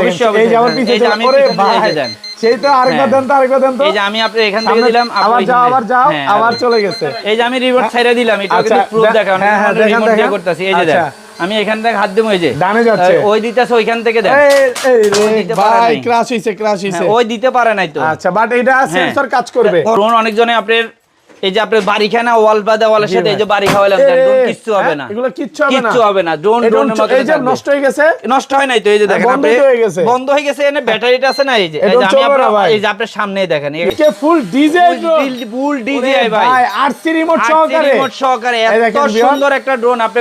অবশ্যই এই যে আমার পিছে এই যে আমি ওরে পিছনে ভাই এই যে দেন সেই তো আরেকবার দেন তো আরেকবার দেন তো এই যে আমি আপনি এখান থেকে দিলাম আবার যাও আবার চলে গেছে এই যে আমি রিমোট ছাইরা দিলাম এটা কিন্তু প্রুফ দেখাও না রিমোট দিয়ে করতেছি এই যে দেন আমি এখান থেকে হাত দেবো এই যে ডানে যাচ্ছে ওই দিতেছে ওইখান থেকে দেন এই ভাই ক্র্যাশ হইছে ওই দিতে পারে নাই তো আচ্ছা বাট এটা সেন্সর কাজ করবে ড্রোন অনেকজনে আপনার এই যে আপনার বাড়ি খানা ওয়াল বা দেওয়ালের সাথে এই যে বাড়ি খাওয়াইলাম ড্রোন কিচ্ছু হবে না এগুলো কিচ্ছু হবে না ড্রোন ড্রোনের মতো এই যে নষ্ট হয়ে গেছে নষ্ট হয় নাই তো এই যে দেখেন আপনি বন্ধ হয়ে গেছে এনে ব্যাটারিটা আছে না এই যে আমি আপনার এই যে আপনার সামনেই দেখেন একে ফুল ডিজে ফুল ডিজে ভাই আরসি রিমোট সহকারে এত সুন্দর একটা ড্রোন আপনি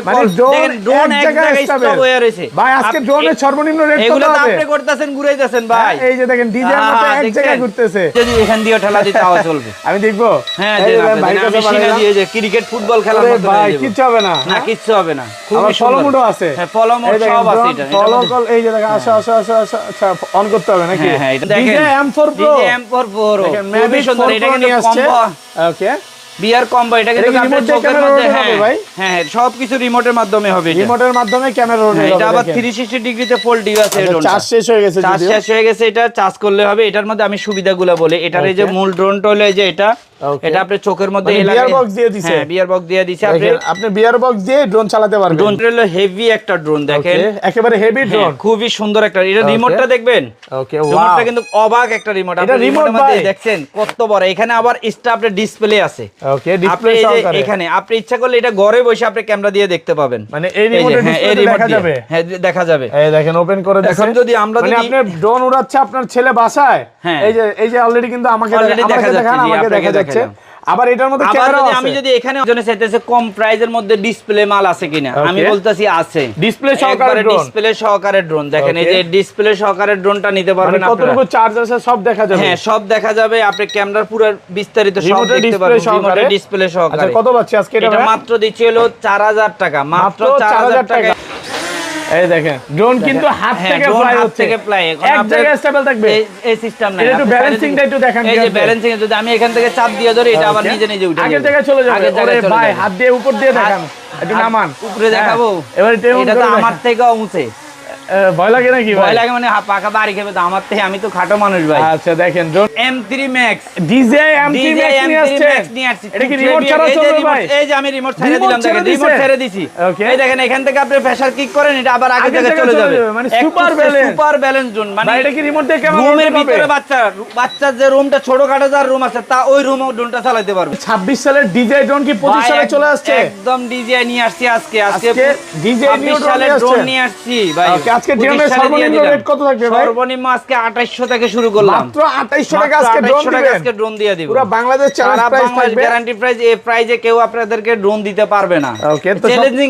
দেখেন ড্রোন এক জায়গায় স্টপ হয়ে রয়েছে ভাই আজকে ড্রোনের সর্বনিম্ন রেট কত এগুলো তো আপনি করতেছেন ঘুরাইতেছেন ভাই এই যে দেখেন ডিজে এর মতো এক জায়গায় ঘুরতেছে যদি এখান দিয়ে ঠেলা দিতে আওয়াজ চলবে আমি দেখবো হ্যাঁ যে ক্রিকেট ফুটবল খেলার মতো ভাই কিচ্ছু হবে না না কিচ্ছু হবে না খুবই ফলমুডও আছে হ্যাঁ ফলমুড সব আছে এটা ফলকল এই যে দেখেন আচ্ছা অন করতে হবে নাকি হ্যাঁ এটা দেখেন DJ M4 Pro DJ M4 Pro খুবই সুন্দর এটা কিন্তু কম্বো ওকে বিআর কম্বো এটা কিন্তু আপনার চোখের মধ্যে হ্যাঁ সবকিছু রিমোটের মাধ্যমে হবে এটা রিমোটের মাধ্যমে ক্যামেরা রোটেট হবে এটা আবার 360 ডিগ্রিতে ফোল্ড ডিউ আছে এটা চার্জ শেষ হয়ে গেছে চার্জ শেষ হয়ে গেছে এটা চার্জ করলে হবে এটার মধ্যে আমি সুবিধাগুলো বলি এটার এই যে মূল ড্রোনটা হলো এই যে এটা আপনি চোখের মধ্যে বিয়ার বক্স দিয়ে দিয়েছে হ্যাঁ বিয়ার বক্স দিয়ে দিয়েছে আপনি বিয়ার বক্স দিয়ে ড্রোন চালাতে পারবেন ড্রোন হলো হেভি একটা ড্রোন দেখেন একেবারে হেভি ড্রোন খুবই সুন্দর একটা এটা রিমোটটা দেখবেন ওকে রিমোটটা কিন্তু অবাক একটা রিমোট আপনি রিমোটের মধ্যে দেখছেন কত বড় এখানে আবার স্টাপের ডিসপ্লে আছে ওকে ডিসপ্লে সহকারে এখানে আপনি ইচ্ছা করলে এটা ঘরে বসে আপনি ক্যামেরা দিয়ে দেখতে পাবেন মানে এই রিমোটের ডিসপ্লে দেখা যাবে হ্যাঁ দেখা যাবে এই দেখেন ওপেন করে দেখেন এখন যদি আমরা মানে আপনি ড্রোন উড়াচ্ছে আপনার ছেলে বাসায় এই যে অলরেডি কিন্তু আমাকে দেখা যাচ্ছে আবার এটার মধ্যে ক্যামেরা আছে আমি যদি এখানে জন্য চাইতেছে কম প্রাইজের মধ্যে ডিসপ্লে মাল আছে কিনা আমি বলতাছি আছে ডিসপ্লে সহকারে ড্রোন ডিসপ্লে সহকারে ড্রোন দেখেন এই যে ডিসপ্লে সহকারে ড্রোনটা নিতে পারবেন আপনারা কতটুকু চার্জ আছে সব দেখা যাবে হ্যাঁ সব দেখা যাবে আপনি ক্যামেরার পুরো বিস্তারিত সব দেখতে পারবেন রিমোটের ডিসপ্লে সহকারে আচ্ছা কত পাচ্ছি আজকে এটা মাত্র দিচ্ছি হলো 4000 টাকা মাত্র 4000 টাকা এই দেখেন ড্রোন কিন্তু হাত থেকে ফ্লাই হচ্ছে এক জায়গায় স্টেবল থাকবে এই সিস্টেম না একটু ব্যালেন্সিংটা একটু দেখেন এই যে ব্যালেন্সিং যদি আমি এখান থেকে চাপ দিয়ে ধরি এটা আবার নিজে নিজে উঠে আগের জায়গায় চলে যাবে আরে ভাই হাত দিয়ে উপর দিয়ে দেখান একটু নামান উপরে দেখাবো এবারে এটা তো আমার থেকেও উঁচে ভয় লাগে নাকি ভাই ভয় লাগে মানে পাকা বাড়ি খাবে তো আমার থেকে আমি তো খাটো মানুষ ভাই আচ্ছা দেখেন drone M3 Max DJ M3 Max নিয়ে আসছে এটা কি রিমোট ছাড়া চলবে ভাই এই যে আমি রিমোট ছেড়ে দিলাম দেখেন রিমোট ছেড়ে দিছি এই দেখেন এখান থেকে আপনি প্রেসার কিক করেন এটা আবার আগে জায়গায় চলে যাবে মানে সুপার ব্যালেন্স জোন মানে এটা কি রিমোট দিয়ে কেমন রুমের ভিতরে বাচ্চা যে রুমটা ছোটখাটো যার রুম আছে তা ওই রুমে ড্রোনটা চালাতে পারবে 26 সালের ডিজে ড্রোন কি 25 সালে চলে আসছে একদম ডিজে নিয়ে আসছি আজকে ডিজে নিউ ড্রোন নিয়ে আসছি ভাই আজকে ড্রোনের সর্বনিম্ন রেট কত থাকবে ভাই সর্বনিম্ন আজকে 2800 থেকে শুরু করলাম মাত্র 2800 টাকা আজকে ড্রোন দিয়ে দিব পুরো বাংলাদেশ চ্যালেঞ্জ প্রাইস থাকবে গ্যারান্টি প্রাইস এই প্রাইজে কেউ আপনাদেরকে ড্রোন দিতে পারবে না ওকে তো চ্যালেঞ্জিং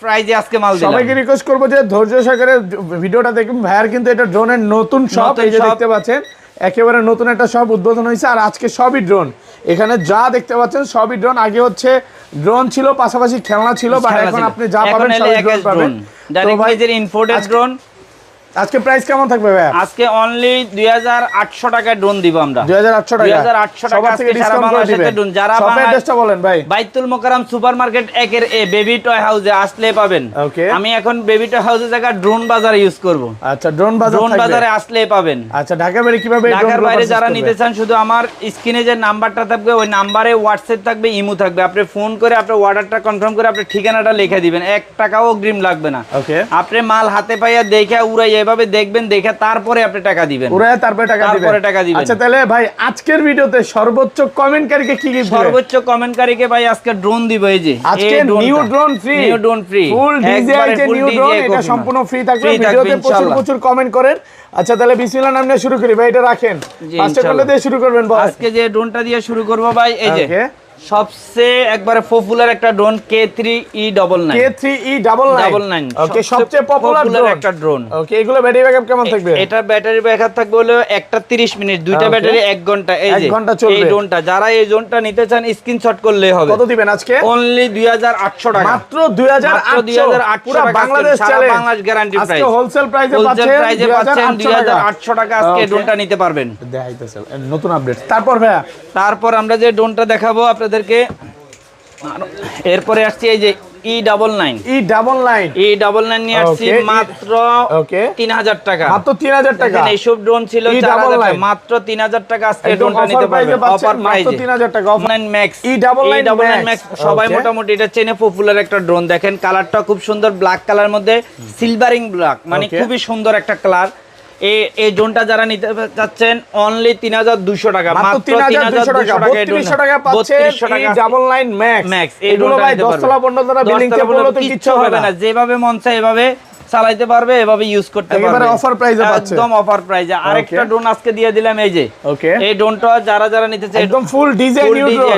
প্রাইজে আজকে মাল দিলাম সবাইকে রিকোয়েস্ট করব যে ধৈর্য সহকারে ভিডিওটা দেখুন ভাইয়ার কিন্তু এটা ড্রোনের নতুন শপ এই যে দেখতে পাচ্ছেন একেবারে নতুন একটা শপ উদ্বোধন হয়েছে আর আজকে সবই ড্রোন এখানে যা দেখতে পাচ্ছেন সবই ড্রোন আগে হচ্ছে ড্রোন ছিল পাশাপাশি খেলনা ছিল বাট এখন আপনি যা পাবেন সবই ড্রোন পাবেন ডাইরেক্ট ভাইজের ইম্পোর্টেড ড্রোন আজকে প্রাইস কেমন থাকবে ভাই আজকে অনলি 2800 টাকা ড্রোন দিব আমরা 2800 টাকা 2800 টাকা আজকে সারা বাংলাদেশে ড্রোন যারা শপের অ্যাড্রেসটা বলেন ভাই বাইতুল মোকাররম সুপারমার্কেট 1 এর এ বেবি টয় হাউসে আসলে পাবেন আমি এখন বেবি টয় হাউসের জায়গা ড্রোন বাজার ইউজ করব আচ্ছা ড্রোন বাজারে আসলে পাবেন আচ্ছা ঢাকার বাইরে কিভাবে ঢাকার বাইরে যারা নিতে চান শুধু আমার স্ক্রিনে যে নাম্বারটা থাকবে ওই নম্বরে হোয়াটসঅ্যাপ থাকবে ইমো থাকবে আপনি ফোন করে আপনার অর্ডারটা কনফার্ম করে আপনি ঠিকানাটা লিখে দিবেন 1 টাকাও অগ্রিম লাগবে না আপনি মাল হাতে পাইয়া দেখে উড়াই এভাবে দেখবেন তারপরে আপনি টাকা দিবেন পুরো তারপরে টাকা দিবেন আচ্ছা তাহলে ভাই আজকের ভিডিওতে সর্বোচ্চ কমেন্টকারীকে কি গিফট সর্বোচ্চ কমেন্টকারীকে ভাই আজকে ড্রোন দিব এই যে আজকে নিউ ড্রোন ফ্রি ফুল ডিজে যে নিউ ড্রোন এটা সম্পূর্ণ ফ্রি থাকবে ভিডিওতে প্রচুর কমেন্ট করেন আচ্ছা তাহলে বিসমিল্লাহ নাম নিয়ে শুরু করি ভাই এটা রাখেন ফার্স্টে কোনটা দিয়ে শুরু করবেন ভাই আজকে যে ড্রোনটা দিয়ে শুরু করব ভাই এই যে সবচেয়ে একবারে পপুলার একটা ড্রোন K3E99 ওকে সবচেয়ে পপুলার একটা ড্রোন ওকে এগুলো ব্যাটারি ব্যাকআপ কেমন থাকবে এটা ব্যাটারি ব্যাকআপ থাকবে হলো একটা 30 মিনিট দুইটা ব্যাটারি 1 ঘন্টা এই যে এই ড্রোনটা যারা এই ড্রোনটা নিতে চান স্ক্রিনশট করলেই হবে কত দিবেন আজকে অনলি 2800 টাকা মাত্র 2800 পুরো Bangladesh challenge Bangladesh guarantee price আজকে হোলসেল প্রাইসে পাচ্ছেন 2800 টাকা আজকে ড্রোনটা নিতে পারবেন দেখাইতেছে নতুন আপডেট তারপর আমরা যে ড্রোনটা দেখাবো আপনাদেরকে এরপরে আসছে এই যে E99 নিয়ে আসছি মাত্র 3000 টাকা। মাত্র 3000 টাকা। এইসব ড্রোন ছিল 4000 টাকা, মাত্র 3000 টাকা আজকে ড্রোনটা নিতে পারবেন অফার প্রাইসে। মাত্র 3000 টাকা। E99 Max সবাই মোটামুটি এটা চেনে, পপুলার একটা ড্রোন। দেখেন কালারটা খুব সুন্দর, ব্ল্যাক কালার মধ্যে সিলভারিং ব্ল্যাক, মানে খুবই সুন্দর একটা কালার। এই ড্রোনটা যারা নিতে চাচ্ছেন অনলি 3200 টাকা, মাত্র 3200 টাকা। 3200 টাকা পাচ্ছেন E99 Max। এগুলো ভাই 10 তলা 15 তলা বিল্ডিং তে বললে তো কিচ্ছু হবে না, যেভাবে মন চায় এভাবে চালাইতে পারবে, এভাবে ইউজ করতে পারবে, একেবারে অফার প্রাইসে পাচ্ছে, একদম অফার প্রাইসে। আরেকটা ড্রোন আজকে দিয়ে দিলাম, এই যে এই ড্রোনটা যারা নিতে চায় একদম ফুল ডিজাইন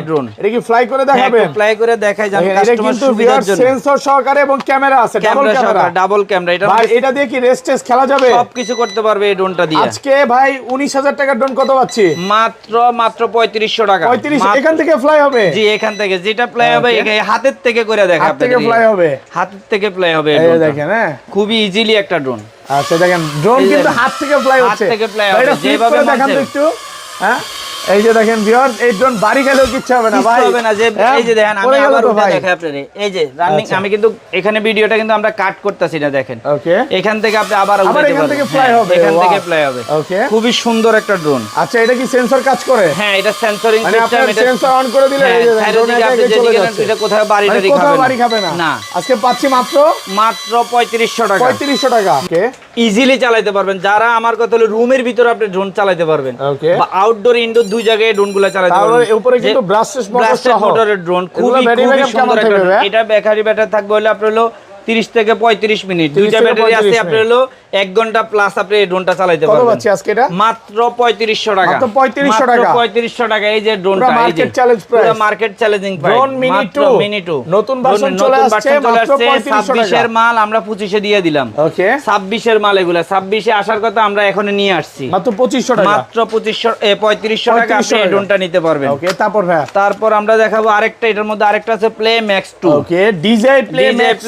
ড্রোন। এটা কি ফ্লাই করে দেখাবেন? ফ্লাই করে দেখাই জান কাস্টমার সুবিধার জন্য। সেন্সর সহকারে এবং ক্যামেরা আছে, ডাবল ক্যামেরা। ভাই এটা দিয়ে কি রেস্টেস খেলা যাবে? সবকিছু করতে পারবে এই ড্রোনটা দিয়ে। আজকে ভাই 19000 টাকার ড্রোন কত পাচ্ছি? মাত্র 3500 টাকা। 3500 এখান থেকে ফ্লাই হবে? জি, এখান থেকে যেটা ফ্লাই হবে হাতের থেকে করে দেখা, হাত থেকে ফ্লাই হবে, হাতের থেকে ফ্লাই হবে। এই দেখেন, হ্যাঁ খুবই ইজিলি একটা ড্রোন। আচ্ছা দেখেন ড্রোন কিন্তু হাত থেকে ফ্লাই হচ্ছে, হাত থেকে ফ্লাই হবে, যেভাবে দেখান তো একটু। হ্যাঁ এই যে দেখেন ভিউয়ার্স, এই ড্রোন বাড়ি গেলেও কিচ্ছু হবে না ভাই, হবে না। যে এই যে দেখেন, আমি আবার উঠে দেখাই আপনাদের, এই যে রানিং। আমি কিন্তু এখানে ভিডিওটা কিন্তু আমরা কাট করতেছি না, দেখেন ওকে, এখান থেকে আপনি আবার উঠাতে পারবেন, এখান থেকে ফ্লাই হবে, এখান থেকে ফ্লাই হবে। ওকে, খুবই সুন্দর একটা ড্রোন। আচ্ছা এটা কি সেন্সর কাজ করে? হ্যাঁ, এটা সেন্সরিং মানে সিস্টেম। আপনি সেন্সর অন করে দিলে এই যে ড্রোনে আপনি চলে যাচ্ছে, এটা কোথাও বাড়ি খাবে না। না, আজকে পাচ্ছি মাত্র 3500 টাকা। 3500 টাকা। ওকে, ইজিলি চালাতে পারবেন। যারা আমার কথা হলো রুমের ভিতরে আপনি ড্রোন চালাতে পারবেন, বা আউটডোর ইনডোর দুই জায়গায় ড্রোনগুলো চালাতে পারবেন। তারপরে উপরে কিন্তু ব্রাশলেস মোটরের ড্রোন, খুবই সুন্দর একটা ড্রোন। এটা ব্যাটারি থাকবে হলো আপনার হলো 30 থেকে 35 মিনিট, দুইটা ব্যাটারি আছে আপনার হলো 1 ঘন্টা প্লাস আপনি এই ড্রোনটা চালাতে পারবেন। কত পাচ্ছি আজকে এটা? মাত্র 3500 টাকা। মাত্র 3500 টাকা। 3500 টাকা এই যে ড্রোনটা, এই যে মার্কেট চ্যালেঞ্জ প্রাইস, পুরো market challenging price. Drone mini 2 নতুন ভার্সন চলে আসছে, মাত্র 3500 টাকা। 26 এর মাল আমরা 25 এ দিয়ে দিলাম। ওকে, 26 এর মাল এগুলা 26 এ আসার কথা, আমরা এখন নিয়ে আসছি মাত্র 2500 টাকা। মাত্র 3500 টাকা আপনি এই ড্রোনটা নিতে পারবেন। ওকে, তারপর আমরা দেখাবো আরেকটা, এটার মধ্যে আরেকটা আছে প্লে ম্যাক্স 2। ওকে, ডিজাই প্লে ম্যাক্স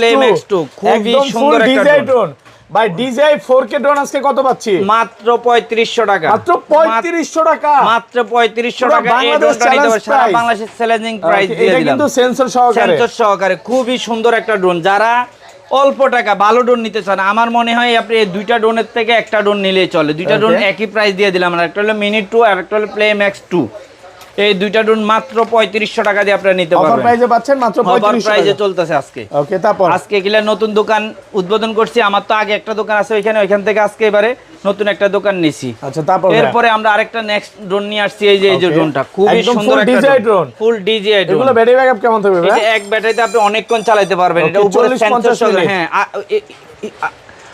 2 খুবই সুন্দর একটা ড্রোন ভাই। ডিজাই 4K ড্রোন আজকে কত পাচ্ছি? মাত্র 3500 টাকা। মাত্র 3500 টাকা। মাত্র 3500 টাকা এই ড্রোনটা নিতে পারবেন। সারা বাংলাদেশের চ্যালেঞ্জিং প্রাইস দিয়ে দিলাম। এটা কিন্তু সেন্সর সহকারে খুবই সুন্দর একটা ড্রোন। যারা অল্প টাকা ভালো ড্রোন নিতে চান, আমার মনে হয় আপনি এই দুইটা ড্রোনের থেকে একটা ড্রোন নিলেই চলে। দুইটা ড্রোন একই প্রাইস দিয়ে দিলাম। আর একটা হলো মিনি 2 আর একটা হলো প্লে ম্যাক্স 2। এই দুইটা ড্রোন মাত্র 3500 টাকা দিয়ে আপনারা নিতে পারবেন। অফার প্রাইসে পাচ্ছেন মাত্র 3500 প্রাইসে চলতেছে আজকে। ওকে, তারপর আজকে কিলা নতুন দোকান উদ্বোধন করছি। আমার তো আগে একটা দোকান আছে ওইখান থেকে আজকে এবারে নতুন একটা দোকান নিছি। আচ্ছা, তারপর এরপরে আমরা আরেকটা নেক্সট ড্রোন নিয়ে আসছি, এই যে ড্রোনটা খুবই সুন্দর একটা ড্রোন, ফুল ডিজিআই ড্রোন। এগুলো ব্যাটারি ব্যাকআপ কেমন থাকবে ভাই? এটা এক ব্যাটারিতে আপনি অনেকক্ষণ চালাতে পারবেন। এটা উপরে সেন্সর সহ, হ্যাঁ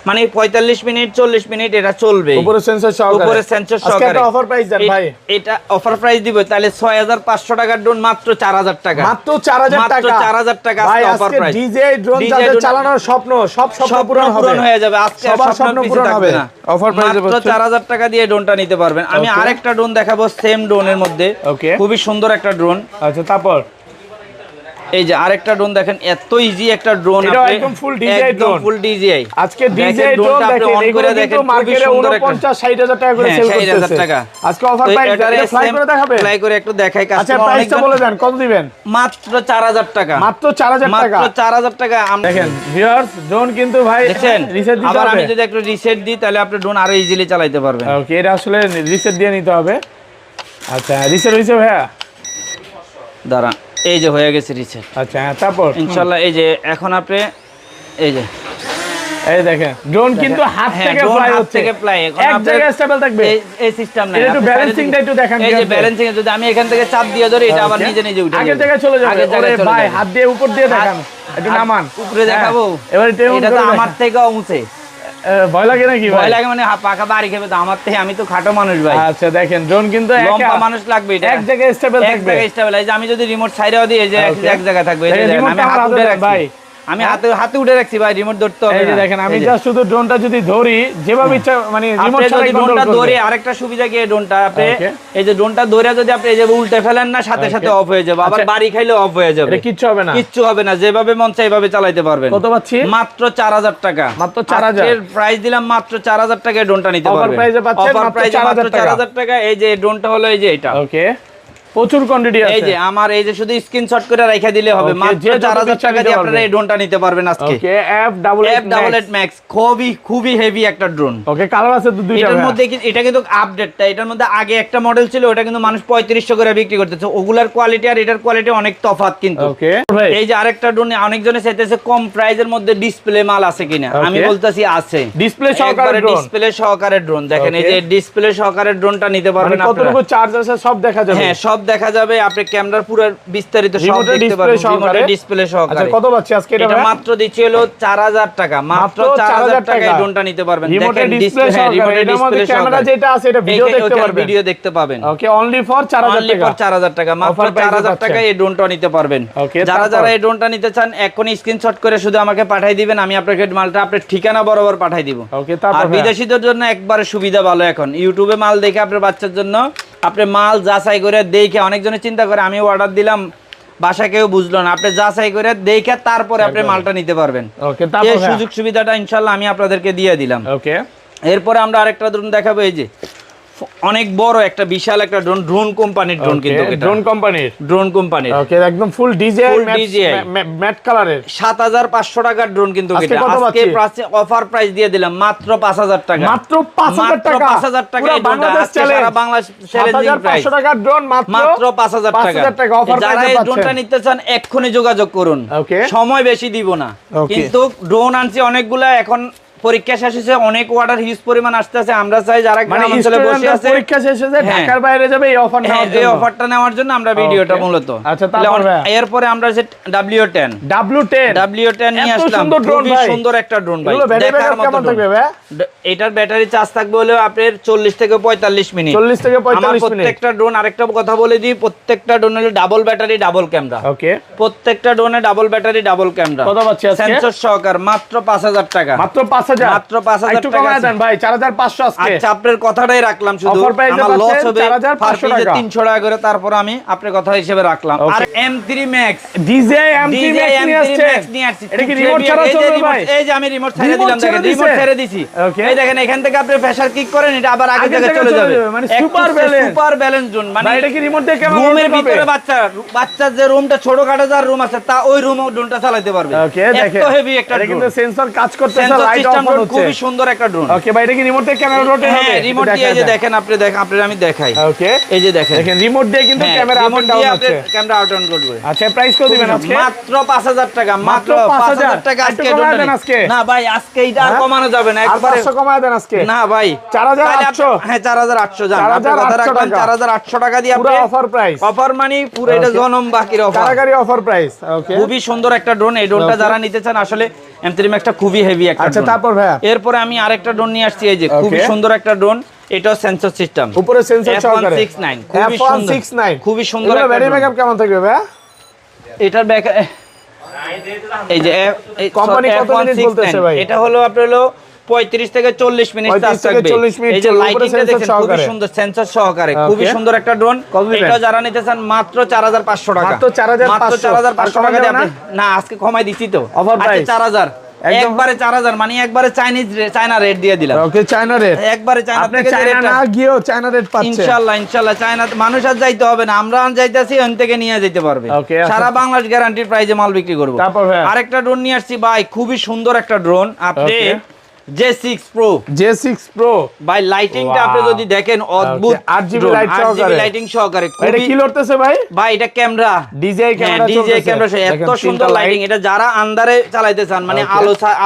মানে 45 মিনিট 40 মিনিট এটা চলবে, উপরে সেন্সর সহকারে। আজকে একটা অফার প্রাইস দেন ভাই। এটা অফার প্রাইস দিব তাহলে 6500 টাকার ড্রোন মাত্র 4000 টাকা। মাত্র 4000 টাকা। মাত্র 4000 টাকা ভাই, আজকে অফার আজকে প্রাইস। ডিজে ড্রোন যাদের চালানোর স্বপ্ন, সব স্বপ্ন পূরণ হয়ে যাবে আজকে। সবার স্বপ্ন পূরণ হবে। অফার প্রাইসে মাত্র 4000 টাকা দিয়ে ড্রোনটা নিতে পারবেন। আমি আরেকটা ড্রোন দেখাবো সেম ড্রোনের মধ্যে, খুবই সুন্দর একটা ড্রোন। আচ্ছা, তারপর এই যে আরেকটা ড্রোন দেখেন, এত ইজি একটা ড্রোন, এটা একদম ফুল ডিজিআই ড্রোন। ফুল ডিজিআই আজকে ডিজিআই ড্রোন দেখেন, অন করে দেখেন মার্কেটে 49-60000 টাকা করে সেল করতেছে। আজকে অফার প্রাইস এটা ফ্লাই করে দেখাবে? ফ্লাই করে একটু দেখাই। আচ্ছা, প্রাইসটা বলে দেন, কত দিবেন? মাত্র 4000 টাকা। মাত্র 4000 টাকা। মাত্র 4000 টাকা। দেখেন ভিউয়ার্স, ড্রোন কিন্তু ভাই দেখেন রিসেট দিতে হবে। আবার আমি যদি একটু রিসেট দিই তাহলে আপনি ড্রোন আরো ইজিলি চালাতে পারবেন। ওকে, এটা আসলে রিসেট দিয়ে নিতে হবে। আচ্ছা, রিসেট হইছে ভাইয়া? দাঁড়া, এই যে হয়ে গেছে রিসেট। আচ্ছা, তারপর ইনশাআল্লাহ এই যে এখন আপনি এই যে এই দেখেন ড্রোন কিন্তু হাত থেকে ফ্লাই হচ্ছে, থেকে ফ্লাই এখন এক জায়গায় স্টেবল থাকবে। এই সিস্টেম না, একটু ব্যালেন্সিংটা একটু দেখান। এই যে ব্যালেন্সিং যদি আমি এখান থেকে চাপ দিয়ে ধরি, এটা আবার নিজে নিজে উঠে আগে থেকে চলে যাবে। ওরে ভাই, হাত দিয়ে উপর দিয়ে দেখান, একটু নামান, উপরে দেখাবো। এবারে এটা তো আমার থেকেও উঁচে। ভয় লাগে নাকি ভাই? ভয় লাগে মানে পাকা বাড়ি খাবে তো আমার থেকে, আমি তো খাটো মানুষ ভাই। আচ্ছা, দেখেন ড্রোন কিন্তু লম্বা মানুষ লাগবে, এটা এক জায়গায় স্টেবল থাকবে। এক জায়গায় স্টেবল। এই যে আমি যদি রিমোট সাইডেও দিই, এই যে এক জায়গায় থাকবে। এই যে আমি হাত উঠে রাখছি ভাই, আমি হাতে উঠে রাখছি ভাই, রিমোট ধরতে হবে। এই যে দেখেন, আমি জাস্ট শুধু ড্রোনটা যদি ধরি যেভাবে ইচ্ছা, মানে রিমোট ছাড়া ড্রোনটা ধরে আরেকটা সুবিধা কি, এই ড্রোনটা আপনি এই যে ড্রোনটা ধরে যদি আপনি এই যে উল্টে ফেলেন না, সাথে সাথে অফ হয়ে যাবে। আবার বাড়ি খাইলে অফ হয়ে যাবে, এটা কিচ্ছু হবে না। কিচ্ছু হবে না, যেভাবে মন চাই এইভাবে চালাতে পারবেন। কত পাচ্ছি? মাত্র 4000 টাকা। মাত্র 4000 এর প্রাইস দিলাম মাত্র 4000 টাকায় ড্রোনটা নিতে পারবেন। অফার প্রাইসে পাচ্ছেন মাত্র 4000 টাকা। এই যে ড্রোনটা হলো এই যে এটা। ওকে, প্রচুর কোয়ান্টিটি আছে। এই যে আমার এই যে শুধু স্ক্রিনশট করে রাখা দিলে হবে, মাত্র 4000 টাকা দিয়ে আপনারা এই ড্রোনটা নিতে পারবেন আজকে। ওকে F88 Max খুবই হেভি একটা ড্রোন। ওকে কালার আছে দুইটা। এটার মধ্যে এটা কিন্তু আপডেটটা, এটার মধ্যে আগে একটা মডেল ছিল, ওটা কিন্তু মানুষ 3500 করে বিক্রি করতেছে। ওগুলার কোয়ালিটি আর এটার কোয়ালিটি অনেক তফাৎ কিন্তু। ওকে এই যে আরেকটা ড্রোন অনেকজনে চাইতেছে কম প্রাইজের মধ্যে ডিসপ্লে মাল আছে কিনা, আমি বলতাছি আছে। ডিসপ্লে সহকারে ড্রোন, ডিসপ্লে সহকারে ড্রোন দেখেন, এই যে ডিসপ্লে সহকারে ড্রোনটা নিতে পারবেন আপনারা। কতটুকু চার্জ আছে সব দেখা যাবে। হ্যাঁ সব দেখা যাবে, আপনি ক্যামেরার পুরো বিস্তারিত সব দেখতে পারবেন রিমোটের ডিসপ্লে সহকারে। আচ্ছা কত পাচ্ছি আজকে এটা মাত্র দিচ্ছি হলো 4000 টাকা, মাত্র 4000 টাকায় ড্রোনটা নিতে পারবেন। দেখেন ডিসপ্লে সহকারে, এটার মধ্যে ক্যামেরা যেটা আছে এটা ভিডিও দেখতে পারবেন, ভিডিও দেখতে পাবেন। ওকে অনলি ফর 4000 টাকা, 4000 টাকা, মাত্র 4000 টাকায় এই ড্রোনটা নিতে পারবেন। যারা এই ড্রোনটা নিতে চান এখনই স্ক্রিনশট করে শুধু আমাকে পাঠিয়ে দিবেন, আমি আপনাকে মালটা আপনার ঠিকানা বরাবর পাঠিয়ে দিব। আর বিদেশিদের জন্য একবারে সুবিধা ভালো, এখন ইউটিউবে মাল দেখে আপনার বাচ্চার জন্য আপনি মাল যাচাই করে দেখে, অনেকজনে চিন্তা করে আমি অর্ডার দিলাম বাসা কেউ বুঝলো না, আপনি যাচাই করে দেখে তারপরে আপনি মালটা নিতে পারবেন। এই সুযোগ সুবিধাটা ইনশাআল্লাহ আমি আপনাদেরকে দিয়ে দিলাম। ওকে এরপরে আমরা আরেকটা ড্রোন দেখাবো, এই যে অনেক বড় একটা বিশাল একটা ড্রোন কোম্পানির ড্রোন, কিন্তু ড্রোন কোম্পানির ওকে একদম ফুল ডিজিআই ম্যাট কালারের 7500 টাকার ড্রোন, কিন্তু আজকে অফার প্রাইস দিয়ে দিলাম মাত্র 5000 টাকা, মাত্র 5000 টাকা, 5000 টাকা বাংলাদেশ চ্যালেঞ্জ, সারা বাংলাদেশ চ্যালেঞ্জিং প্রাইস 7500 টাকার ড্রোন মাত্র 5000 টাকা অফার প্রাইসে। যারা এই ড্রোনটা নিতে চান এক্ষুনি যোগাযোগ করুন, সময় বেশি দিব না। কিন্তু ড্রোন আনছি অনেকগুলা, এখন পরীক্ষা শেষ হয়েছে, অনেক অর্ডার হিউজ পরিমাণ আসতেছে। আমরা চাই যারা গ্রাম অঞ্চলে বসে আছে, পরীক্ষা শেষ হয়েছে ঢাকার বাইরে যাবে এই অফার নেওয়ার জন্য, এই অফারটা নেওয়ার জন্য আমরা ভিডিওটা মূলত। আচ্ছা তারপর এরপরে আমরা যে W10 নিয়ে আসলাম, খুবই সুন্দর একটা ড্রোন ভাই, দেখার মতো ড্রোন। এটার ব্যাটারি চার্জ থাকবে হলো আপনার 40 থেকে 45 মিনিট। 40 থেকে 45 মিনিট। প্রত্যেকটা ড্রোন, আরেকটা কথা বলে দিই, প্রত্যেকটা ড্রোন হলো ডাবল ব্যাটারি ডাবল ক্যামেরা। ওকে প্রত্যেকটা ড্রোনে ডাবল ব্যাটারি ডাবল ক্যামেরা। কত পাচ্ছি আজকে? সেন্সর সহকারে মাত্র 5000 টাকা, মাত্র 5000, মাত্র 5000 একটু কমায় দেন ভাই, 4500 আজকে। আচ্ছা আপনার কথাটাই রাখলাম, শুধু আমার লস হবে 4500 টাকা, 300 টাকা করে, তারপর আমি আপনার কথা হিসেবে রাখলাম। আর M3 Max DJI M3 Max নিয়ে আসছে, এটা কি রিমোট ছাড়া চলবে ভাই? এই যে আমি রিমোট ছেড়ে দিলাম, দেখেন রিমোট ছেড়ে দিছি। এই দেখেন এখান থেকে আপনি প্রেসার কিক করেন, এটা আবার আগে থেকে চলে যাবে, মানে সুপার ব্যালেন্স জোন। মানে এটা কি রিমোট দিয়ে কেমন রুমের ভিতরে বাচ্চার যে রুমটা ছোটখাটো যার রুম আছে, তা ওই রুমে ড্রোনটা চালাতে পারবে। ওকে দেখেন এত হেভি একটা ড্রোন, কিন্তু সেন্সর কাজ করতেছে, লাইট অফ হচ্ছে, খুবই সুন্দর একটা ড্রোন। ওকে ভাই এটা কি রিমোট দিয়ে ক্যামেরা রোটেট হবে? হ্যাঁ রিমোট দিয়ে, এই যে দেখেন আপনি আমি দেখাই। ওকে এই যে দেখেন রিমোট দিয়ে কিন্তু ক্যামেরা আপ এন্ড ডাউন হচ্ছে, ক্যামেরা আপ ডাউন করবে। আচ্ছা প্রাইস কত দিবেন আজকে? মাত্র 5000 টাকা, মাত্র 5000 টাকা আজকে ড্রোনটা আজকে। না ভাই আজকে এটা আর কমানো যাবে না, একবারে 500 কমায় দেন আজকে। না ভাই 4800, হ্যাঁ 4800 জান, আপনি কথা রাখলাম 4800 টাকা দিয়ে আপনি পুরো অফার প্রাইস, অফার মানে পুরো এটা জনম বাকির অফার, কারাগারি অফার প্রাইস। ওকে খুবই সুন্দর একটা ড্রোন, এই ড্রোনটা যারা নিতে চান আসলে M3 Max টা খুবই হেভি একটা ড্রোন। আচ্ছা তারপর ভাই এরপরে আমি আরেকটা ড্রোন নিয়ে আসছি, এই যে খুবই সুন্দর একটা ড্রোন, এটাও সেন্সর সিস্টেম, উপরে সেন্সর সহকারে F169, খুবই সুন্দর, খুবই সুন্দর। এর ব্যাটারি ব্যাকআপ কেমন থাকবে ভাই? এটার ব্যাক এই যে কোম্পানি কত মিনিট বলতেছে ভাই? এটা হলো আপনার হলো 35 থেকে 40 মিনিট চার্জ থাকবে। এই যে লাইটিংটা দেখেন খুবই সুন্দর, সেন্সর সহকারে খুবই সুন্দর একটা ড্রোন। এটা যারা নিতে চান মাত্র 4500 টাকা, মাত্র 4500 টাকা দিয়ে আপনি না আজকে কমাই দিছি তো, অফার প্রাইস 4000, একবারে 4000, মানে একবারে চায়না রেট দিয়ে দিলাম। ওকে চায়না রেট, একবারে চায়না থেকে চায়না না গিয়েও চায়না রেট পাচ্ছেন ইনশাআল্লাহ চায়না মানুষ আর যাইতে হবে না, আমরা যাইতাছি ওখান থেকে নিয়ে যেতে পারবে। সারা বাংলাদেশ গ্যারান্টির প্রাইসে মাল বিক্রি করব। আরেকটা ড্রোন নিয়ে আসছি ভাই, খুবই সুন্দর একটা ড্রোন, আপনি J6 Pro ভাই, লাইটিংটা আপনি যদি দেখেন অদ্ভুত, 8GB লাইটিং সহকারে। এটা কি লড়তেছে ভাই? ভাই এটা ক্যামেরা, DJI ক্যামেরা, এত সুন্দর লাইটিং। এটা যারা আন্ধারে চালাইতে চান, মানে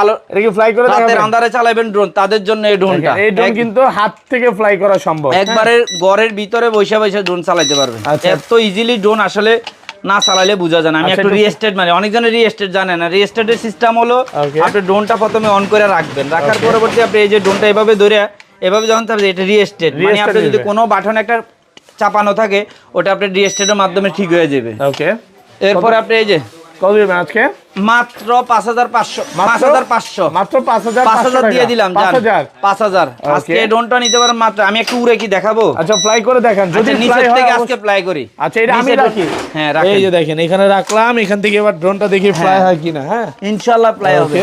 আলো এটা কি ফ্লাই করে রাতের আন্ধারে চালাবেন ড্রোন, তাদের জন্য এই ড্রোনটা। এই ড্রোন কিন্তু হাত থেকে ফ্লাই করা সম্ভব, একবারে ঘরের ভিতরে বসে ড্রোন চালাতে পারবেন। এত ইজিলি ড্রোন আসলে না চালাইলে বোঝা যায় না। আমি একটু রিস্টেট, মানে অনেকজনের রিস্টেট জানে না, রিস্টেটের সিস্টেম হলো আপনি ড্রোনটা প্রথমে অন করে রাখবেন, রাখার পরবর্তী আপনি এই যে ড্রোনটা এভাবে ধরে এভাবে যখন থাকবে, এটা রিস্টেট, মানে আপনি যদি কোনো বাটন একটা চাপানো থাকে ওটা আপনি রিস্টেটের মাধ্যমে ঠিক হয়ে যাবে। ওকে এরপর আপনি এই যে কত দিবেন আজকে? মাত্র 5500, মাত্র 5000 দিয়ে দিলাম, 5000 আজকে এই ড্রোনটা নিতে পারেন মাত্র। আমি একটু উড়ে কি দেখাবো? আচ্ছা ফ্লাই করে দেখেন, যদি নিচে থেকে আজকে ফ্লাই করি। আচ্ছা এটা আমি রাখি, হ্যাঁ রাখেন, এই যে দেখেন এখানে রাখলাম, এখান থেকে এবার ড্রোনটা দেখি ফ্লাই হয় কিনা। হ্যাঁ ইনশাআল্লাহ ফ্লাই হবে।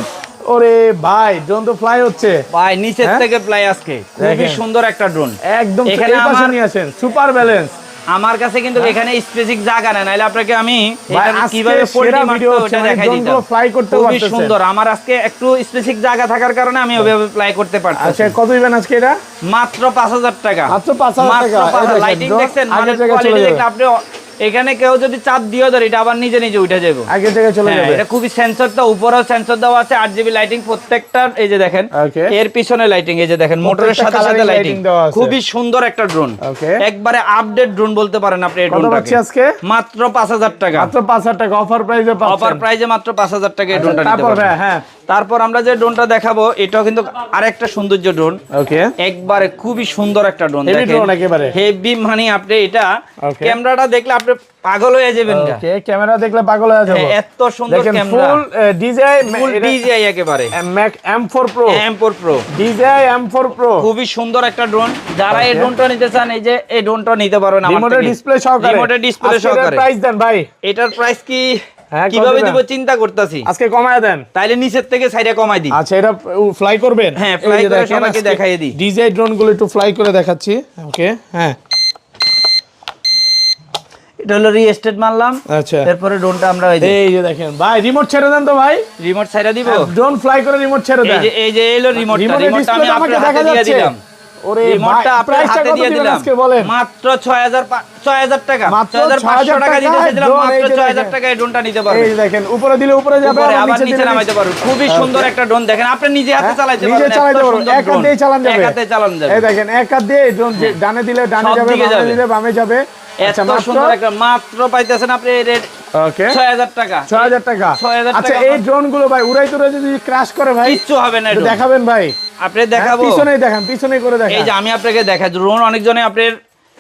ওরে ভাই ড্রোন তো ফ্লাই হচ্ছে ভাই, নিচের থেকে ফ্লাই আজকে, খুবই সুন্দর একটা ড্রোন। একদম এখানে পাশে নিয়ে আসেন, সুপার ব্যালেন্স। আমার কাছে কিন্তু এখানে স্পেসিফিক জায়গা নেই, নাইলে আপনাকে আমি ভাই, এটা আজকে কিভাবে সেরা পোল্ট্রি ভিডিও মারতে হচ্ছে, ওটা মানে দেখাই ড্রোনগুলো দিতাম। ফ্লাই করতে খুবই পারতেছেন। সুন্দর, আমার আজকে একটু স্পেসিফিক জায়গা থাকার কারণে আমি ওইভাবে ফ্লাই করতে পারতেছি। আচ্ছা, কত দিবেন আজকে এটা? মাত্র 5000 টাকা। মাত্র 5000 টাকা। লাইটিং দেখছেন, আগের মালের জায়গায় চলে কোয়ালিটি যাবে। দেখলে আপনি এখানে কেউ যদি চাপ দিয়েও ধরে এটা আবার নিজে নিজে উঠে যাবে। আগের জায়গায় চলে যাবে। এটা খুবই সেন্সরটা উপরেও সেন্সর দেওয়া আছে, 8GB লাইটিং প্রত্যেকটার। এই যে দেখেন Okay. এর পিছনে লাইটিং, এই যে দেখেন মোটরের সাথে সাথে coloring লাইটিং lighting দেওয়া আছে। খুবই সুন্দর একটা ড্রোন। Okay. একবারে আপডেট ড্রোন বলতে পারেন আপনি এই কত ড্রোনটাকে। পাচ্ছি আজকে? মাত্র 5000 টাকা। মাত্র 5000 টাকা অফার প্রাইসে পাচ্ছেন। অফার প্রাইসে মাত্র 5000 টাকা এই ড্রোনটা নিতে তারপর পারবেন। হ্যাঁ, তারপর আমরা যে ড্রোনটা দেখাবো এটাও কিন্তু আরেকটা সৌন্দর্য ড্রোন। ওকে। একবারে খুবই সুন্দর একটা ড্রোন Heavy দেখেন, drone একেবারে। হেভি মানে আপনি এটা Okay. ক্যামেরাটা দেখলে আপনি পাগল হয়ে যাবেন না। ওকে, ক্যামেরা দেখলে পাগল হয়ে যাবে। এত সুন্দর দেখেন ক্যামেরা, ফুল ডিজাই ফুল ডিজিআই একেবারে Mac M4 Pro, M4 Pro, ডিজাই M4 Pro, খুবই সুন্দর একটা ড্রোন। যারা এই Okay. ড্রোনটা নিতে চান এই যে এই ড্রোনটা নিতে পারবেন আমার রিমোটের থেকে। ডিসপ্লে সহকারে। রিমোটের ডিসপ্লে সহকারে। প্রাইস দেন ভাই। এটার প্রাইস কি হ্যাঁ, কত কিভাবে দিবেন? দিব চিন্তা করতেছি। আজকে কমায় দেন। তাইলে নিচের থেকে সাইডে কমাই দিই। আচ্ছা, এটা ফ্লাই করবেন? হ্যাঁ, fly এই যে করে দেখেন, সবাইকে আজকে দেখাইয়ে দিই। ডিজাই ড্রোন গুলো একটু ফ্লাই করে দেখাচ্ছি। ওকে, হ্যাঁ। এটা হলো রিস্টেট মারলাম। আচ্ছা, এরপরে ড্রোনটা আমরা এই যে দেখেন ভাই, রিমোট ছেড়ে দেন তো ভাই। রিমোট সাইডা দিব। ড্রোন ফ্লাই করে রিমোট ছেড়ে দেন। এই যে এলো রিমোটটা, রিমোটের রিমোটটা আমি ডিসপ্লেটা আমাকে আপনার দেখা হাতে দিয়ে যাচ্ছে। দিলাম। ওরে রিমোটটা ভাই, আপনার প্রাইসটা হাতে কত দিয়ে দিবেন দিলাম। আজকে বলেন? মাত্র 6000 টাকা। মাত্র 6500 টাকা দিতে টাকায় চাইছিলাম, drone, এই মাত্র যে 6000 দেখেন। টাকায় এই ড্রোনটা নিতে পারবেন। এই যে দেখেন, উপরে দিলে উপরে যাবে, উপরে আবার আবার নিচে নিচে দিলে নামাইতে পারবেন। খুবই সুন্দর একটা ড্রোন দেখেন, আপনি নিজে হাতে চালাতে নিজে পারবেন। চালাতে এত পারবেন, সুন্দর এক হাত drone। দিয়ে চালান যাবে। এক হাতে চালানো যাবে। এই দেখেন, এক হাত দিয়ে ড্রোন ডানে দিলে ডানে সব যাবে, দিকে বামে যাবে। দিলে বামে যাবে। আচ্ছা, এত মাত্র সুন্দর একটা, মাত্র পাইতেছেন আপনি এই রেট ওকে 6000 টাকা। 6000 টাকা। 6000 আচ্ছা, টাকা। এই ড্রোন গুলো ভাই উড়াই তুড়াই যদি ক্র্যাশ করে ভাই, কিচ্ছু হবে না। একটু drone। দেখাবেন ভাই? আপনি দেখাবো। পিছনেই দেখান, পিছনেই করে দেখান। এই যে আমি আপনাকে দেখাই ড্রোন অনেকজনে আপনার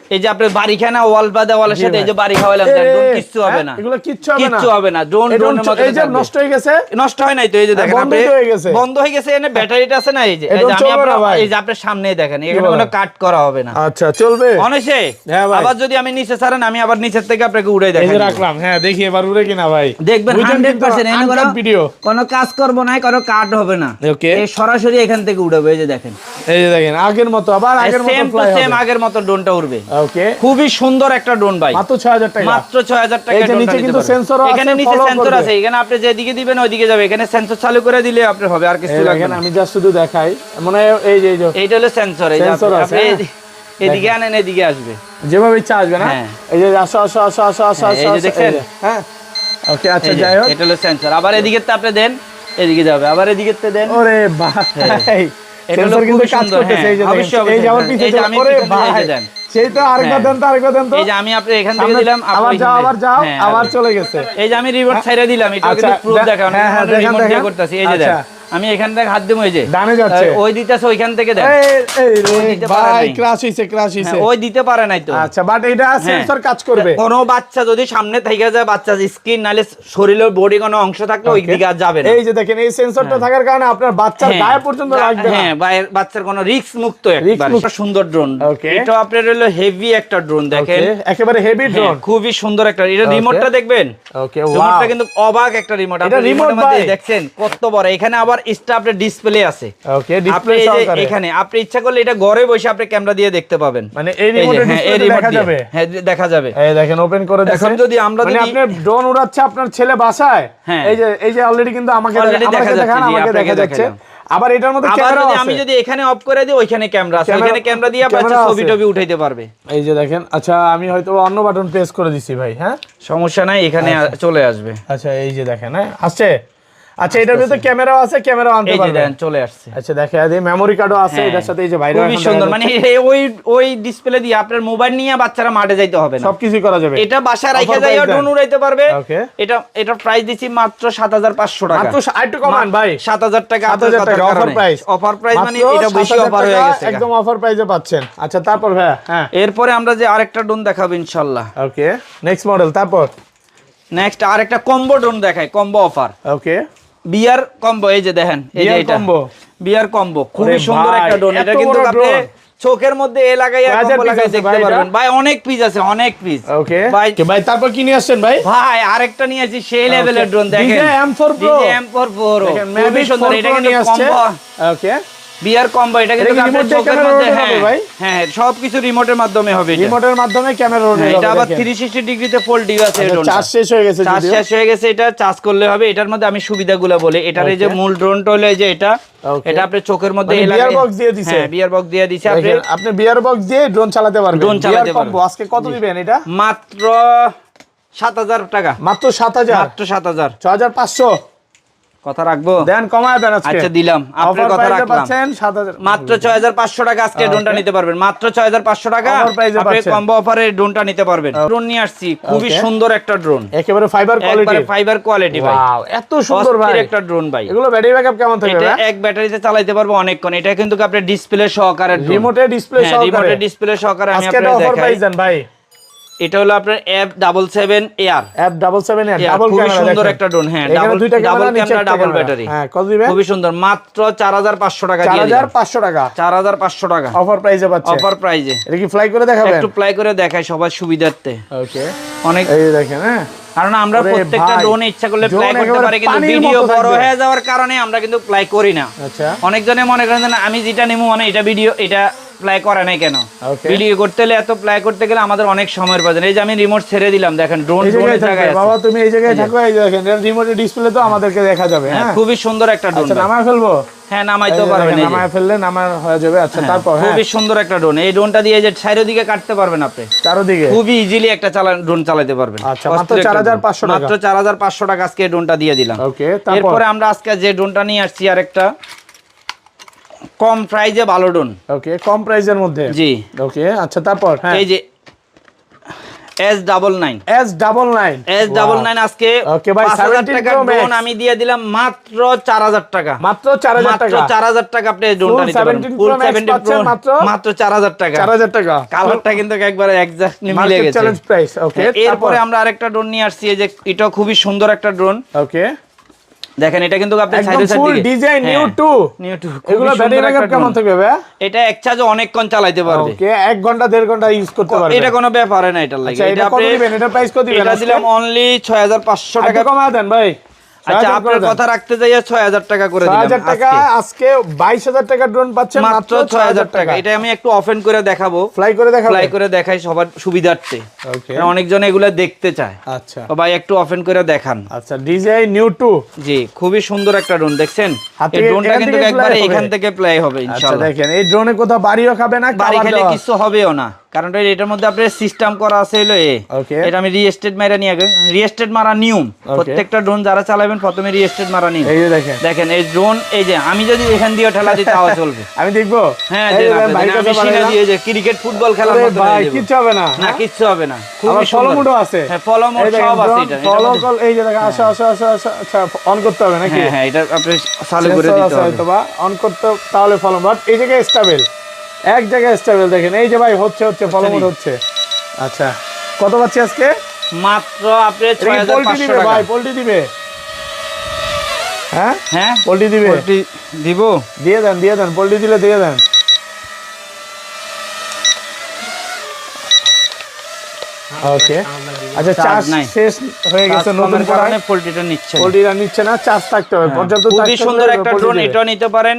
এই যে আপনার বাড়ি খায় না ওয়াল বা দেওয়ালের সাথে, এই যে বাড়ি খাওয়াইলাম, ড্রোন কিচ্ছু হবে না। এগুলো কিচ্ছু হবে না। কিচ্ছু হবে না। ড্রোন এই ড্রোনের মতো এই যে নষ্ট হয়ে গেছে, নষ্ট হয় নাই তো। এই যে দেখেন বন্ধ আপনি, তো হয়ে গেছে। বন্ধ হয়ে গেছে। এনে ব্যাটারিটা আছে না, এই যে এই এই যে drone আমি চলবে না আপনার ভাই? এই যে আপনার সামনেই দেখেন, এখানে বলেন? কোনো কাট করা হবে না। আচ্ছা, চলবে অনেসে। হ্যাঁ ভাই। আবার যদি আমি নিচে ছাড়েন, আমি আবার নিচের থেকে আপনাকে উড়াই এই যে দেখাই। রাখলাম, হ্যাঁ, দেখি এবার উড়ে কিনা ভাই। দেখবেন বুঝেন কিন্তু 100% এনে কোনো uncut ভিডিও। কোনো কাজ করব না, কোনো কাট হবে না। ওকে, এই সরাসরি এখান থেকে উড়াবে। এই যে দেখেন, এই যে দেখেন, আগের মতো আবার আগের মতো সেম টু ফ্লাই সেম হবে। আগের মতো ড্রোনটা উড়বে। ওকে, খুবই সুন্দর একটা ড্রোন ভাই। মাত্র 6000 টাকা। মাত্র 6000 টাকা। এই যে নিচে কিন্তু সেন্সরও আছে, এখানে নিচে follow সেন্সর করবে। আছে, এখানে আপনি যেদিকে দিবেন ওইদিকে যাবে। এখানে সেন্সর চালু করে দিলে আপনি হবে, আর কিছু এই লাগবে দেখেন, না। আমি জাস্ট শুধু দেখাই, মনে হয় এই যে এইটা হলো সেন্সর। এই যে Sensor আছে, আপনি হ্যাঁ। এদিকে আনেন, এদিকে আসবে। যেভাবে ইচ্ছা আসবে না। হ্যাঁ। এই যে আসো আসো আসো আসো আসো হ্যাঁ, এই যে আসো, দেখছেন? এই যে, হ্যাঁ, ওকে। আচ্ছা, এই যে, যাই হোক, এটা হলো সেন্সর। আবার এদিকে আপনি দেন, এদিকে যাবে। আবার এদিকে দেন। ওরে ভাই, এটা হলো সেন্সর কিন্তু খুবই কাজ সুন্দর, করতেছে। এই যে হ্যাঁ, দেখেন, অবশ্যই, এই যে আমার অবশ্যই। পিছে এই যে চলে- আমি ওরে পিছনে ভাই, এই যে দেন। সেই তো আরেকবার হ্যাঁ। দেন তো, আরেকবার দেন তো। এই যে আমি আপনি এখান থেকে সামনে- দিলাম, আপনি আবার এখান যাও, থেকে- আবার যাও, হ্যাঁ, আবার চলে গেছে। এই যে আমি রিমোট ছাইরা দিলাম, এটা আচ্ছা, কিন্তু প্রুফ দেখাও না। হ্যাঁ, হ্যাঁ, দেখেন, রিমোট দিয়ে দেখেন। করতেছি। এই যে দেন, আচ্ছা। আমি এখান থেকে হাত দিমু, এই যে ডানে যাচ্ছে। ওই দিতেছে, ওইখান থেকে দেন। এই ওই দিতে পারে ভাই, নাই। ক্রাশ হইছে, ক্রাশ হইছে। হ্যাঁ, ওই দিতে পারে নাই তো। আচ্ছা, বাট এটা সেন্সর কাজ করবে। কোনো বাচ্চা যদি সামনে থেকে যায়, বাচ্চা স্কিন নালে শরীরের বডি কোনো অংশ থাকলে ওই দিকে আর যাবে না। এই যে দেখেন, এই সেন্সরটা থাকার কারণে আপনার বাচ্চার হ্যাঁ, গায়ে পর্যন্ত লাগবে না। হ্যাঁ, বাচ্চার কোনো রিস্ক মুক্ত Risk একবার মুক্ত। সুন্দর ড্রোন। Okay. এটা আপনার হলো হেভি একটা ড্রোন দেখেন। Okay, একেবারে হেভি হ্যাঁ, ড্রোন। খুবই সুন্দর একটা। এটা Okay. রিমোটটা দেখবেন। ওকে, রিমোটটা ওয়াও। কিন্তু অবাক একটা রিমোট। এটা আপনি remote রিমোটের মধ্যে ভাই। দেখছেন কত বড়। এখানে আবার স্টাফের ডিসপ্লে আছে। ওকে, আপনি ডিসপ্লে এই যে সহকারে। এখানে আপনি ইচ্ছা করলে এটা ঘরে বসে আপনি ক্যামেরা দিয়ে দেখতে পাবেন। মানে এই এই যে, রিমোটের হ্যাঁ, এই ডিসপ্লে রিমোট দেখা দিয়ে। যাবে। হ্যাঁ, দেখা যাবে। এই দেখেন, ওপেন করে এখন দেখেন। যদি আমরা মানে যদি- আপনার ড্রোন উড়াচ্ছে আপনার ছেলে বাসায়। হ্যাঁ। এই যে অলরেডি কিন্তু আমাকে Already দেখা আমাকে যাচ্ছে, দেখান, জি, আমাকে আপনাকে দেখা যাচ্ছে। দেখালাম। আবার এটার মধ্যে আবার ক্যামেরা যদি আছে। আমি যদি এখানে অফ করে দিই, ওইখানে ক্যামেরা আছে। ক্যামেরা- ওইখানে ক্যামেরা দিয়ে বাচ্চা ক্যামেরা ছবি আছে। টবি উঠাইতে পারবে। এই যে দেখেন, আচ্ছা, আমি হয়তো অন্য বাটন প্রেস করে দিছি ভাই। হ্যাঁ, সমস্যা নাই, এখানে চলে আসবে। আচ্ছা, এই যে দেখেন, হ্যাঁ, আসছে। আচ্ছা, এটার ভিতরে ক্যামেরাও আছে, ক্যামেরাও আনতে এই যে পারবেন। দেন, চলে আসছে। আচ্ছা, দেখা যায় মেমোরি কার্ডও আছে হ্যাঁ। এটার সাথে। এই যে বাইরে খুবই সুন্দর। মানে ওই ডিসপ্লে দিয়ে আপনার মোবাইল নিয়ে বাচ্চারা মাঠে যাইতে হবে না। সবকিছু করা যাবে। এটা বাসায় রেখে Offer যাই, price ড্রোন দেন। উড়াইতে পারবে। Okay. এটা প্রাইস দিছি মাত্র 7500 টাকা। মাত্র আরেকটু কমান ভাই। 7000 টাকা। 7000 টাকা অফার প্রাইস। অফার প্রাইস মানে মাত্র এটা বেশি 7000 অফার হয়ে টাকা গেছে। একদম অফার প্রাইসে পাচ্ছেন। আচ্ছা, তারপর ভাই, হ্যাঁ, এরপরে আমরা যে আরেকটা ড্রোন দেখাবো ইনশাআল্লাহ। ওকে, নেক্সট মডেল। তারপর নেক্সট আরেকটা কম্বো ড্রোন দেখাই, কম্বো অফার। ওকে, বিয়ার কম্বো। এই যে দেখেন, এই যে বিয়ার এটা combo। বিয়ার কম্বো। খুবই ওরে সুন্দর ভাই, একটা ড্রোন। এত এটা কিন্তু বড় আপনি drone। চোখের মধ্যে এ লাগাইয়া কয় হাজার কম্বো piece লাগাই আছে দেখতে ভাই এটা? পারবেন। ভাই অনেক পিস আছে, অনেক পিস। ওকে ভাই ভাই, তারপর কি নিয়ে আসছেন ভাই? ভাই আরেকটা নিয়ে আসি সেই লেভেলের ড্রোন দেখেন। DJI M4 Pro। DJI M4 Pro। দেখেন, খুবই Mavic সুন্দর। 4 এটা Pro কিন্তু নিয়ে আসছে। কম্বো। ওকে, বিয়ার কম্বো, এটা কিন্তু আপনার চোখের মধ্যে হ্যাঁ সবকিছু রিমোটের মাধ্যমে হবে, রিমোটের মাধ্যমে ক্যামেরা রোটেট হবে। এটা আবার 360 ডিগ্রিতে ফোল্ডিং আছে। এটা চার্জ শেষ হয়ে গেছে, চার্জ শেষ হয়ে গেছে, এটা চার্জ করলে হবে। এটার মধ্যে আমি সুবিধাগুলো বলি, এটার এই যে মূল ড্রোনটা হলো এই যে এটা আপনি চোখের মধ্যে বিয়ার বক্স দিয়ে দিয়েছে। হ্যাঁ বিয়ার বক্স দিয়ে দিয়েছে, আপনি বিয়ার বক্স দিয়ে ড্রোন চালাতে পারবেন। ড্রোন চালাতে পারবেন। আজকে কত দিবেন এটা? মাত্র 7000 টাকা। মাত্র 7000? মাত্র 7000। 6500 কথা রাখবো? দেন কমায় দেন আজকে। আচ্ছা দিলাম, আপনার কথা রাখলাম। 7000 মাত্র 6500 টাকা আজকে ড্রোনটা নিতে পারবেন। মাত্র 6500 টাকা আপনি কম্বো অফারে ড্রোনটা নিতে পারবেন। ড্রোন নিয়ে আসছি, খুবই সুন্দর একটা ড্রোন, একেবারে ফাইবার কোয়ালিটি। একবারে ফাইবার কোয়ালিটি ভাই। ওয়াও, এত সুন্দর ভাই একটা ড্রোন ভাই। এগুলো ব্যাটারি ব্যাকআপ কেমন থাকবে? এটা এক ব্যাটারিতে চালাতে পারবো অনেকক্ষণ। এটা কিন্তু আপনি ডিসপ্লে সহকারে, রিমোটে ডিসপ্লে সহকারে, রিমোটে ডিসপ্লে সহকারে আমি আপনাদের আপনাদের অফার প্রাইস দেখাই। দেন ভাই। এটা হলো আপনার F77 Air। F77 Air double খুবই ক্যামেরা, সুন্দর একটা ড্রোন। হ্যাঁ ডাবল ক্যামেরা, ডাবল ব্যাটারি। হ্যাঁ কত দিবেন? খুবই সুন্দর, মাত্র 4500 টাকা দিয়ে দিলাম। 4500 টাকা, 4500 টাকা অফার প্রাইসে পাচ্ছেন। অফার প্রাইসে। এটা কি ফ্লাই করে দেখাবেন? একটু ফ্লাই করে দেখাই সবার সুবিধার্থে। ওকে, অনেক এই দেখেন। হ্যাঁ, কারণ আমরা প্রত্যেকটা ড্রোন ইচ্ছা করলে ফ্লাই করতে পারি, কিন্তু ভিডিও বড় হয়ে যাওয়ার কারণে আমরা কিন্তু ফ্লাই করি না। আচ্ছা, অনেকজনে মনে করেন যে আমি যেটা নেবো মানে এটা ভিডিও, এটা ফ্লাই করে নাই কেন? ভিডিও করতে হলে এত ফ্লাই করতে গেলে আমাদের অনেক সময়ের প্রয়োজন। এই যে আমি রিমোট ছেড়ে দিলাম, দেখেন ড্রোন ড্রোনের জায়গায় আছে। বাবা তুমি এই জায়গায় থাকো, এই দেখেন রিমোটের ডিসপ্লে তো আমাদেরকে দেখা যাবে। হ্যাঁ, খুবই সুন্দর একটা ড্রোন। আচ্ছা, নামায় ফেলবো? হ্যাঁ নামাইতে পারবেন, নামায় ফেললে নামায় হয়ে যাবে। আচ্ছা, তারপর খুবই সুন্দর একটা ড্রোন। এই ড্রোনটা দিয়ে যে চারিদিকে কাটতে পারবেন আপনি, চারিদিকে খুবই ইজিলি একটা ড্রোন চালাতে পারবেন। আচ্ছা, মাত্র 4500 টাকা। মাত্র 4500 টাকা আজকে ড্রোনটা দিয়ে দিলাম। ওকে, এরপরে আমরা আজকে যে ড্রোনটা নিয়ে আসছি আরেকটা কম প্রাইজে ভালো ড্রোন। ওকে, কম প্রাইজের মধ্যে। জি ওকে, আচ্ছা তারপর এই যে S99 S99 আজকে ওকে ভাই, 5000 টাকা ড্রোন আমি দিয়ে দিলাম মাত্র 4000 টাকা। মাত্র 4000 টাকা। 4000 টাকা আপনি এই ড্রোনটা নিতে পারবেন। ফুল 17 প্রো মাত্র 4000 টাকা। 4000 টাকা। কালারটা কিন্তু একবারে এক্স্যাক্টলি মিলে গেছে। Challenge price. ওকে, এরপরে আমরা আরেকটা ড্রোন নিয়ে আসছি, এই যে এটা খুবই সুন্দর একটা ড্রোন। ওকে, দেখেন এটা কিন্তু আপনি একদম সাইডে ফুল ডিজাইন নিউ টু। এগুলো ব্যাটারি ব্যাকআপ কেমন থাকবে ভাই? এটা এক চার্জে অনেকক্ষণ চালাতে পারবে। ওকে, 1 ঘন্টা 1.5 ঘন্টা ইউজ করতে পারবে। এটা কোনো ব্যাপার না এটার লাগি। আচ্ছা, এটা কত দিবেন? এটা প্রাইস কত দিবেন? এটা দিলাম অনলি 6500 টাকা। কমায় দেন ভাই। আচ্ছা, আপনার কথা রাখতে যাইয়া 6000 টাকা করে দিলাম। 6000 টাকা আজকে 22000 টাকা ড্রোন পাচ্ছেন মাত্র 6000 টাকা। এটা আমি একটু ওপেন করে দেখাবো, ফ্লাই করে দেখাই সবার সুবিধার্থে। ওকে, অনেকজন এগুলা দেখতে চায়। আচ্ছা, তো ভাই একটু ওপেন করে দেখান। আচ্ছা, ডিজাইন নিউ টু। জি, খুবই সুন্দর একটা ড্রোন দেখছেন। এই ড্রোনটা কিন্তু একবারে এখান থেকে প্লে হবে ইনশাআল্লাহ। আচ্ছা, দেখেন এই ড্রোনে কোথাও বাড়িও খাবে না, বাড়ি খেলে কিছু হবেও না, কারণ এটার মধ্যে আপনার সিস্টেম করা আছে হলো এটা আমি রিস্টেট মারা নিয়ে আগে রিস্টেট মারা নিয়ম। প্রত্যেকটা ড্রোন যারা চালাবেন প্রথমে রিস্টেট মারা নিয়ম। এই যে দেখেন এই ড্রোন, এই যে আমি যদি এখান দিয়ে ঠেলা দিই তাও চলবে। আমি দেখবো। হ্যাঁ, আমি সিনা দিয়ে যে ক্রিকেট ফুটবল খেলার মতো ভাই কিচ্ছু হবে না। না কিচ্ছু হবে না। খুবই ফলো মোডও আছে। হ্যাঁ, ফলো মোড সব আছে। এটা ফলো কল এই যে দেখেন আসো। আচ্ছা, অন করতে হবে নাকি? হ্যাঁ, এটা আপনি চালু করে দিতে হবে অথবা অন করতে, তাহলে ফলো মোড এই জায়গায় স্টেবল, এক জায়গায় স্টেবল। দেখেন এই যে ভাই হচ্ছে ফলো মোড হচ্ছে। আচ্ছা, কত পাচ্ছি আজকে? মাত্র আপনি 6500 টাকা। ভাই পোল্ট্রি দিবে? হ্যাঁ, পোল্ট্রি দিবে? পোল্ট্রি দিব? দিয়ে দেন পোল্ট্রি দিলে দিয়ে দেন। ওকে, আচ্ছা, চার্জ শেষ হয়ে গেছে, নতুন কারণে পোল্ট্রিটা নিচ্ছে না, চার্জ থাকতে হবে পর্যাপ্ত। খুবই সুন্দর একটা ড্রোন, এটা নিতে পারেন।